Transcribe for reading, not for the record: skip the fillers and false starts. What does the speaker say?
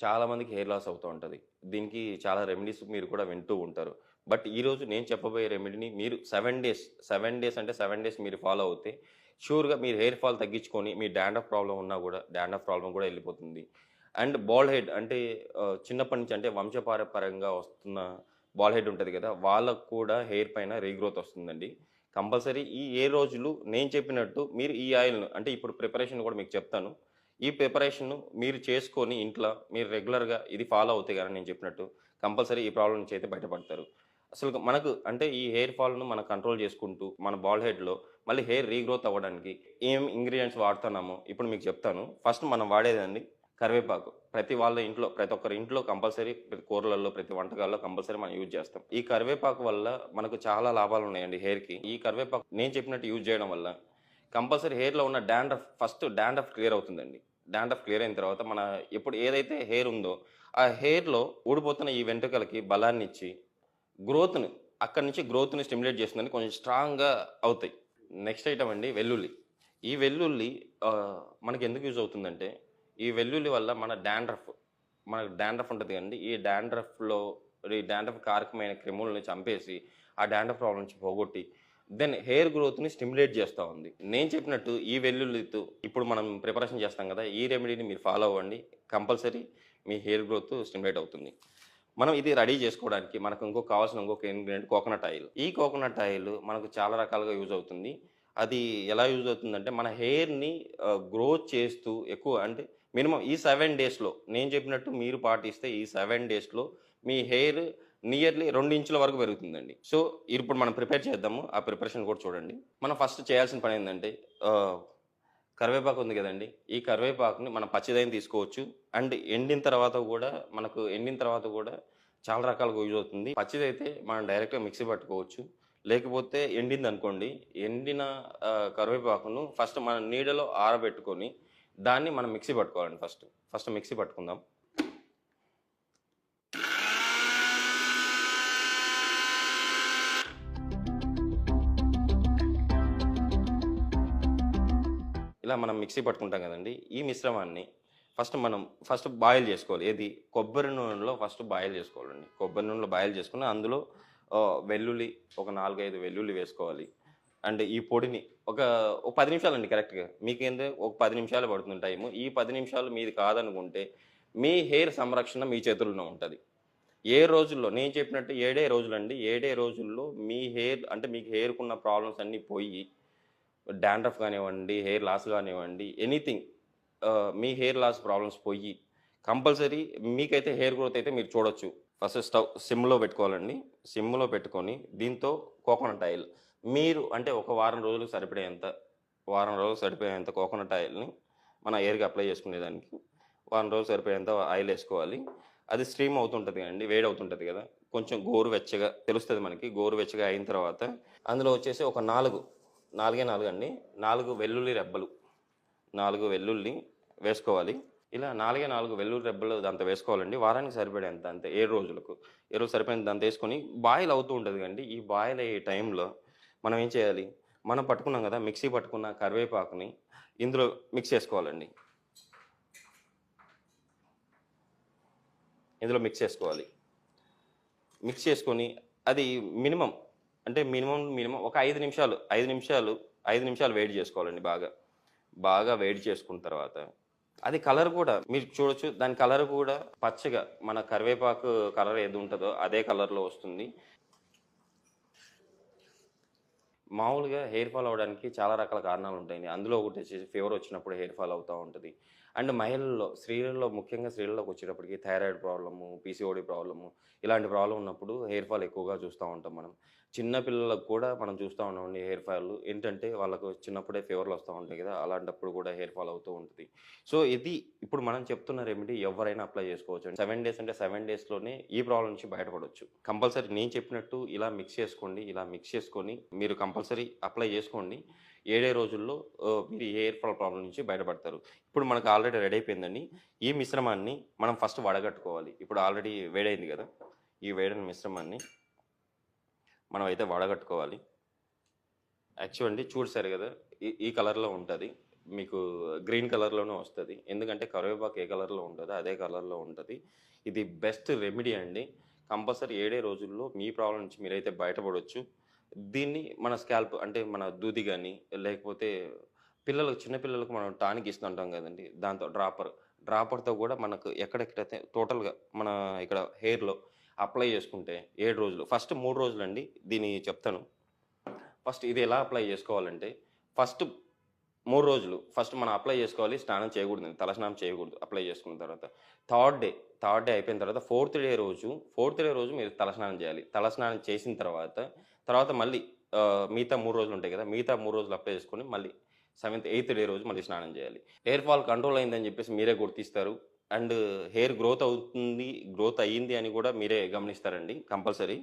చాలామందికి hair loss అవుతూ ఉంటది. దీనికి చాలా రెమెడీస్ మీరు కూడా వింటూ ఉంటారు. బట్ ఈరోజు నేను చెప్పబోయే రెమెడీని మీరు 7 డేస్ అంటే 7 డేస్ మీరు ఫాలో అవుతే ష్యూర్‌గా మీరు హెయిర్ ఫాల్ తగ్గించుకొని మీ డాండ్రఫ్ ప్రాబ్లమ్ ఉన్నా గూడా డాండ్రఫ్ ప్రాబ్లమ్ గూడా ఎళ్ళిపోతుంది. అండ్ బాల్డ్ హెడ్ అంటే చిన్నప్పటి నుంచి అంటే వంశపారపర్యంగా వస్తున్న బాల్డ్ హెడ్ ఉంటది గదా! వాళ్ళకి కూడా హెయిర్ పైన రీగ్రోత్ వస్తుందండి. కంపల్సరీ ఈ ఏ రోజులు నేను చెప్పినట్టు మీరు ఈ ఆయిల్‌ను అంటే ఇప్పుడు ప్రిపరేషన్ గూడా మీకు చెప్తాను. ఈ ప్రిపరేషన్‌ను మీరు చేసుకొని ఇంట్ల మీరు రెగ్యులర్‌గా ఇది ఫాలో అవుతే గాని నేను చెప్పినట్టు కంపల్సరీ ఈ ప్రాబ్లమ్ నుంచి అయితే బయటపడతారు. అసలు మనకు అంటే ఈ హెయిర్ ఫాల్‌ను మనం కంట్రోల్ చేసుకుంటూ మన బాల్డ్ హెడ్‌లో మళ్ళీ హెయిర్ రీగ్రోత్ అవ్వడానికి ఏం ఇంగ్రీడియెంట్స్ వాడుతున్నామో ఇప్పుడు మీకు చెప్తాను. ఫస్ట్ మనం వాడేదండి కరివేపాకు. ప్రతి వాళ్ళ ఇంట్లో ప్రతి ఒక్కరి ఇంట్లో కంపల్సరీ ప్రతి కూరలలో, ప్రతి వంటకాల్లో కంపల్సరీ మనం యూజ్ చేస్తాం. ఈ కరివేపాకు వల్ల మనకు చాలా లాభాలున్నాయండి హెయిర్‌కి. ఈ కరివేపాకు నేను చెప్పినట్టు యూజ్ చేయడం వల్ల కంపల్సరీ హెయిర్‌లో ఉన్న డాండ్రఫ్ ఫస్ట్ డాండ్రఫ్ క్లియర్ అవుతుందండి. డాండ్రఫ్ క్లియర్ అయిన తర్వాత మన ఇప్పుడు ఏదైతే హెయిర్ ఉందో, ఆ హెయిర్‌లో ఊడిపోతున్న ఈ వెంట్రుకలకి బలాన్నిచ్చి, గ్రోత్‌ని అక్కడి నుంచి గ్రోత్‌ని స్టిమ్యులేట్ చేస్తుందని కొంచెం స్ట్రాంగ్‌గా అవుతాయి. నెక్స్ట్ ఐటమ్ అండి వెల్లుల్లి. ఈ వెల్లుల్లి మనకెందుకు యూజ్ అవుతుందంటే, ఈ వెల్లుల్లి వల్ల మనకు డాండ్రఫ్ ఉంటది కదండీ! ఈ డాండ్రఫ్ కారకమైన క్రిములని చంపేసి, ఆ డాండ్రఫ్ ప్రాబ్లమ్ నుంచి పోగొట్టి, దెన్ హెయిర్ గ్రోత్‌ని స్టిమ్యులేట్ చేస్తా ఉంది. నేను చెప్పినట్టు ఈ వెల్లుల్లితో ఇప్పుడు మనం ప్రిపరేషన్ చేస్తాం కదా! ఈ రెమెడీని మీరు ఫాలో అవ్వండి. కంపల్సరీ మీ హెయిర్ గ్రోత్ స్టిమ్యులేట్ అవుతుంది. మనం ఇది రెడీ చేసుకోవడానికి మనకు కావాల్సిన ఇంకొక ఇంగ్రీడియెంట్ కోకోనట్ ఆయిల్. ఈ కోకోనట్ ఆయిల్ మనకు చాలా రకాలుగా యూజ్ అవుతుంది. అది ఎలా యూజ్ అవుతుందంటే మన హెయిర్‌ని గ్రోత్ చేస్తూ ఎక్కువ అంటే మినిమమ్ ఈ 7 డేస్‌లో నేను చెప్పినట్టు మీరు పాటిస్తే ఈ 7 డేస్‌లో మీ హెయిర్ నియర్లీ 2 ఇంచుల వరకు పెరుగుతుందండి. సో, ఇప్పుడు మనం ప్రిపేర్ చేద్దాము. ఆ ప్రిపరేషన్ కూడా చూడండి. మనం ఫస్ట్ చేయాల్సిన పనేందంటే ఆహ్, కరివేపాకు ఉంది గదండీ! ఈ కరివేపాకుని మనం పచ్చిదైన తీసుకోవచ్చు. అండ్ ఎండిన తర్వాత గూడా చాలా రకాలుగా యూజ్ అవుతుంది. పచ్చిదైతే మనం డైరెక్ట్‌గా మిక్సీ పట్టుకోవచ్చు. లేకపోతే ఎండిందనుకోండి, ఎండిన కరివేపాకును ఫస్ట్ మనం నీడలో ఆరబెట్టుకొని, దాన్ని మనం మిక్సీ పట్టుకోవాలండి ఫస్ట్. ఫస్ట్ మిక్సీ పట్టుకుందాం. ఇలా మనం మిక్సీ పట్టుకుంటాం గదండీ! ఈ మిశ్రమాన్ని ఫస్ట్ బాయిల్ జేసుకోవాలి. ఏది? కొబ్బరి నూనెలో ఫస్ట్ బాయిల్ జేసుకోవాలండి. కొబ్బరి నూనెలో బాయిల్ చేసుకొని అందులో వెల్లుల్లి ఒక 4, 5 వెల్లుల్లి వేసుకోవాలి. అండ్ ఈ పొడిని ఒక, ఒక 10 నిమిషాలండి కరెక్ట్‌గా. మీకేంది ఒక 10 నిమిషాలే పడుతుంది టైము. ఈ 10 నిమిషాలు మీది కాదనుకుంటే, మీ హెయిర్ సంరక్షణ మీ చేతుల్లో ఉంటది. ఏ రోజుల్లో నేను చెప్పినట్టు 7 రోజులండి. 7 రోజుల్లో మీ హెయిర్ అంటే మీకు హెయిర్‌కున్న ప్రాబ్లమ్స్ అన్నీ పోయి డాండ్రఫ్ గానివ్వండి, హెయిర్ లాస్ గానివ్వండి, ఎనీథింగ్ మీ హెయిర్ లాస్ ప్రాబ్లమ్స్ పోయి, కంపల్సరీ మీకైతే హెయిర్ గ్రోత్ అయితే మీరు చూడొచ్చు. ఫస్ట్ స్టవ్ సిమ్‌లో పెట్టుకోవాలండి. సిమ్‌లో పెట్టుకొని దీంతో కోకోనట్ ఆయిల్ మీరు అంటే ఒక వారం రోజులకు సరిపోయేంత కోకోనట్ ఆయిల్‌ని మన హెయిర్‌కి అప్లై చేసుకునేదానికి వారం రోజులు సరిపోయేంత ఆయిల్ ఏసుకోవాలి. అది స్ట్రీమ్ అవుతుంటది కదండీ! వేడవుతుంటది కదా! కొంచెం గోరువెచ్చగా తెలుస్తది మనకి. గోరువెచ్చగా అయిన తర్వాత అందులో వచ్చేసి ఒక 4 అండి. 4 వెల్లుల్లి రెబ్బలు. 4 వెల్లుల్లి వేసుకోవాలి. ఇలా 4 వెల్లుల్లి రెబ్బలు దాంతో వేసుకోవాలండి. వారానికి సరిపడేంత అంతే 7 రోజులకు. 7 రోజులు సరిపోయేంత ఏసుకొని బాయిల్ అవుతూ ఉంటది కదండీ! ఈ బాయిల్ అయ్యే టైంలో మనం ఏం చేయాలి? మనం పట్టుకున్నాం గదా! మిక్సీ పట్టుకున్న కరివేపాకుని ఇందులో మిక్స్ చేసుకోవాలండి. ఇందులో మిక్స్ చేసుకోవాలి. మిక్స్ చేసుకొని అది మినిమమ్ అంటే మినిమమ్ ఒక 5 నిమిషాలు వేడి చేసుకోవాలండి బాగా. బాగా వేడి చేసుకున్న తర్వాత అది కలర్ కూడా మీరు చూడొచ్చు. దాని కలర్ కూడా పచ్చగా మన కరివేపాకు కలర్ ఏది ఉంటదో అదే కలర్‌లో వస్తుంది. మామూలుగా హెయిర్ ఫాల్ అవ్వడానికి చాలా రకాల కారణాలుంటాయండి. అందులో ఒకటొచ్చేసి ఫీవర్ వచ్చినప్పుడు హెయిర్ ఫాల్ అవుతా ఉంటది. అండ్ ముఖ్యంగా స్త్రీలలోకొచ్చేటప్పటికి థైరాయిడ్ ప్రాబ్లము, పీసీఓడీ ప్రాబ్లము ఇలాంటి ప్రాబ్లమ్ ఉన్నప్పుడు హెయిర్ ఫాల్ ఎక్కువగా చూస్తా ఉంటాం మనం. చిన్న పిల్లలకు కూడా మనం చూస్తా ఉన్నామండి హెయిర్ ఫాల్. ఏంటంటే వాళ్ళకు చిన్నప్పుడే ఫీవర్‌లు వస్తా ఉంటాయి కదా! అలాంటప్పుడు కూడా హెయిర్ ఫాల్ అవుతూ ఉంటది. సో, ఇది ఇప్పుడు మనం చెప్తున్న రెమెడీ ఎవరైనా అప్లై చేసుకోవచ్చండి. 7 డేస్ అంటే 7 డేస్‌లోనే ఈ ప్రాబ్లమ్ నుంచి బయటపడొచ్చు. కంపల్సరీ నేను చెప్పినట్టు ఇలా మిక్స్ చేసుకోండి. ఇలా మిక్స్ చేసుకొని మీరు కంపల్సరీ అప్లై చేసుకోండి. 7 రోజుల్లో మీరు ఈ హెయిర్ ఫాల్ ప్రాబ్లమ్ నుంచి బయటపడతారు. ఇప్పుడు మనకు ఆల్రెడీ రెడీ అయిపోయిందండి. ఈ మిశ్రమాన్ని మనం ఫస్ట్ వడగట్టుకోవాలి. ఇప్పుడు ఆల్రెడీ వేడైంది గదా! ఈ వేడైన మిశ్రమాన్ని మనమైతే వడగట్టుకోవాలి. యాక్చువల్లీ చూసారు గదా! ఈ ఈ కలర్‌లో ఉంటది. మీకు గ్రీన్ కలర్‌లోనే వస్తది. ఎందుకంటే కరివేపాకు ఏ కలర్‌లో ఉంటదో అదే కలర్‌లో ఉంటది. ఇది బెస్ట్ రెమెడీ అండి. కంపల్సరీ 7 రోజుల్లో మీ ప్రాబ్లమ్ నుంచి మీరైతే బయటపడొచ్చు. దీన్ని మన స్కాల్ప్ అంటే మన దూది గాని, లేకపోతే చిన్న పిల్లలకు మనం టానిక్ ఇస్తుంటాం గదండీ! దాంతో డ్రాపర్‌తో గూడా మనకు ఎక్కడెక్కడైతే టోటల్‌గా మన ఇక్కడ హెయిర్‌లో అప్లై చేసుకుంటే 7 రోజులు. ఫస్ట్ 3 రోజులండి దీన్ని చెప్తాను. ఫస్ట్ ఇది ఎలా అప్లై చేసుకోవాలంటే, ఫస్ట్ 3 రోజులు ఫస్ట్ మనం అప్లై చేసుకోవాలి. స్నానం చేయకూడదండి. తలస్నానం చేయకూడదు అప్లై చేసుకున్న తర్వాత. థర్డ్ డే అయిపోయిన తర్వాత ఫోర్త్ డే రోజు మీరు తలస్నానం చేయాలి. తలస్నానం చేసిన తర్వాత మళ్ళీ మిగతా 3 రోజులు ఉంటాయి కదా! మిగతా 3 రోజులు అప్లై చేసుకొని మళ్ళీ ఎయిత్ డే రోజు మళ్ళీ స్నానం చేయాలి. హెయిర్ ఫాల్ కంట్రోల్ అయిందని చెప్పేసి మీరే గుర్తిస్తారు. అండ్ హెయిర్ గ్రోత్ అయ్యింది అని కూడా మీరే గమనిస్తారండి కంపల్సరీ.